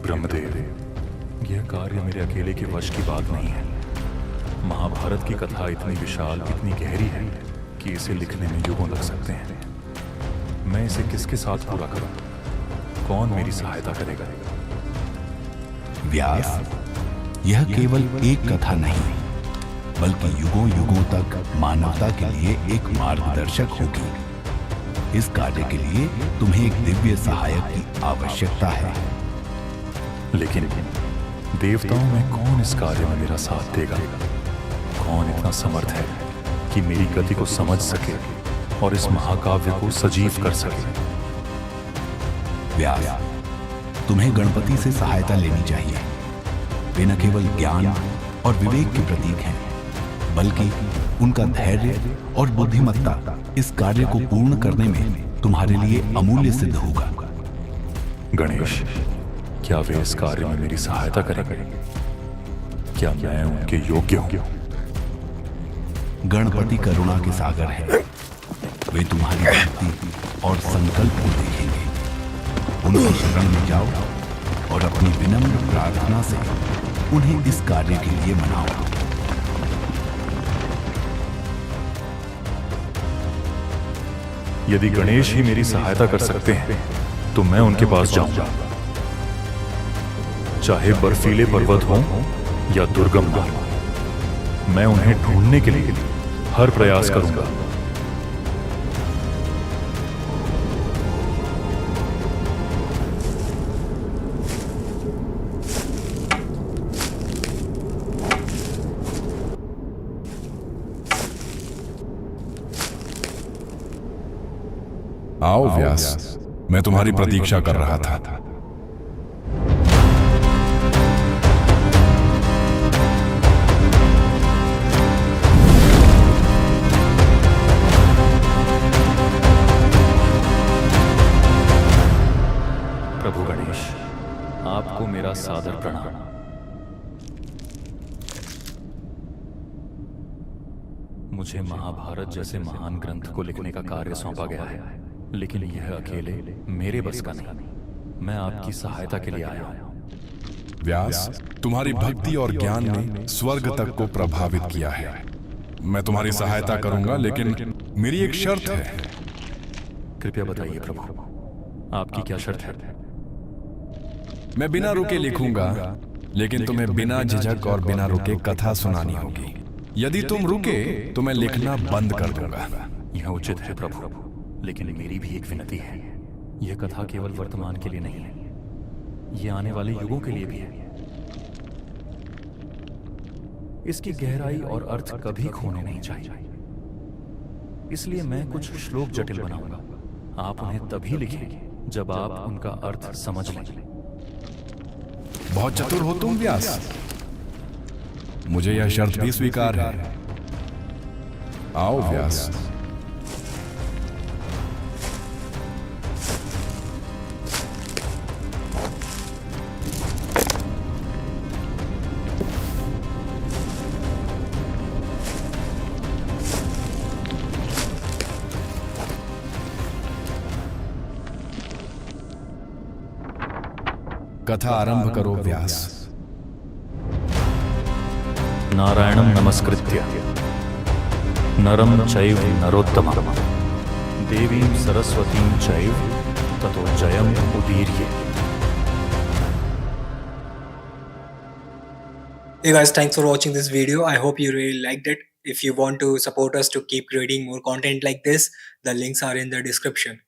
ब्रह्मदेव, यह कार्य मेरे अकेले के वश की बात नहीं है। महाभारत की कथा इतनी विशाल, इतनी गहरी है कि इसे लिखने में युगों लग सकते हैं। मैं इसे किसके साथ पूरा करूं? कौन मेरी सहायता करेगा? व्यास, यह केवल एक कथा नहीं, बल्कि युगों युगों तक मानवता के लिए एक मार्गदर्शक होगी। इस कार्य के लिए तुम्हें एक दिव्य सहायक की आवश्यकता है। लेकिन देवताओं में कौन इस कार्य में मेरा साथ देगा? कौन इतना समर्थ है कि मेरी गति को समझ सके और इस महाकाव्य को सजीव कर सके? व्यास, तुम्हें गणपति से सहायता लेनी चाहिए। वे न केवल ज्ञान और विवेक के प्रतीक हैं, बल्कि उनका धैर्य और बुद्धिमत्ता इस कार्य को पूर्ण करने में तुम्हारे लिए अमूल्य सिद्ध होगा। गणेश, क्या वे इस कार्य में मेरी सहायता करेंगे? क्या मैं उनके योग्य हूं? गणपति करुणा के सागर है। वे तुम्हारी भक्ति और संकल्प को देखेंगे। उनकी शरण में जाओ और अपनी विनम्र प्रार्थना से उन्हें इस कार्य के लिए मनाओ। यदि गणेश ही मेरी सहायता कर सकते हैं तो मैं उनके पास जाऊंगा, चाहे बर्फीले पर्वत हों या दुर्गम नाल। मैं उन्हें ढूंढने के लिए हर प्रयास करूंगा। आओ व्यास, मैं तुम्हारी प्रतीक्षा कर रहा था। प्रभु गणेश, आपको मेरा सादर प्रणाम। मुझे महाभारत जैसे महान ग्रंथ को लिखने का कार्य सौंपा गया है, लेकिन यह अकेले मेरे बस का नहीं। मैं आपकी सहायता के लिए आया हूं। व्यास, तुम्हारी भक्ति और ज्ञान ने स्वर्ग तक को प्रभावित किया है। मैं तुम्हारी सहायता करूंगा, लेकिन मेरी एक शर्त है। कृपया बताइए प्रभु, आपकी क्या शर्त है? मैं बिना रुके लिखूंगा, लेकिन तुम्हें बिना झिझक और बिना रुके कथा सुनानी होगी। यदि तुम रुके तो मैं लिखना बंद कर दूंगा। यह उचित है प्रभु, लेकिन मेरी भी एक विनती है। यह कथा केवल वर्तमान के लिए नहीं है, यह आने वाले युगों के लिए भी है। इसकी गहराई और अर्थ कभी खोने नहीं चाहिए। इसलिए मैं कुछ श्लोक जटिल बनाऊंगा। आप उन्हें तभी लिखें जब आप उनका अर्थ समझ लें। बहुत चतुर हो तुम व्यास। मुझे यह शर्त भी स्वीकार है। आओ व्यास। कथा आरंभ करो व्यास। नारायणं नमस्कृत्य नरं चैव नरोत्तमं देवीं सरस्वतीं चैव ततो जयम् उदीर्ये। Hey guys, thanks for watching this video. I hope you really liked it. If you want to support us to keep creating more content like this, the links are in the description.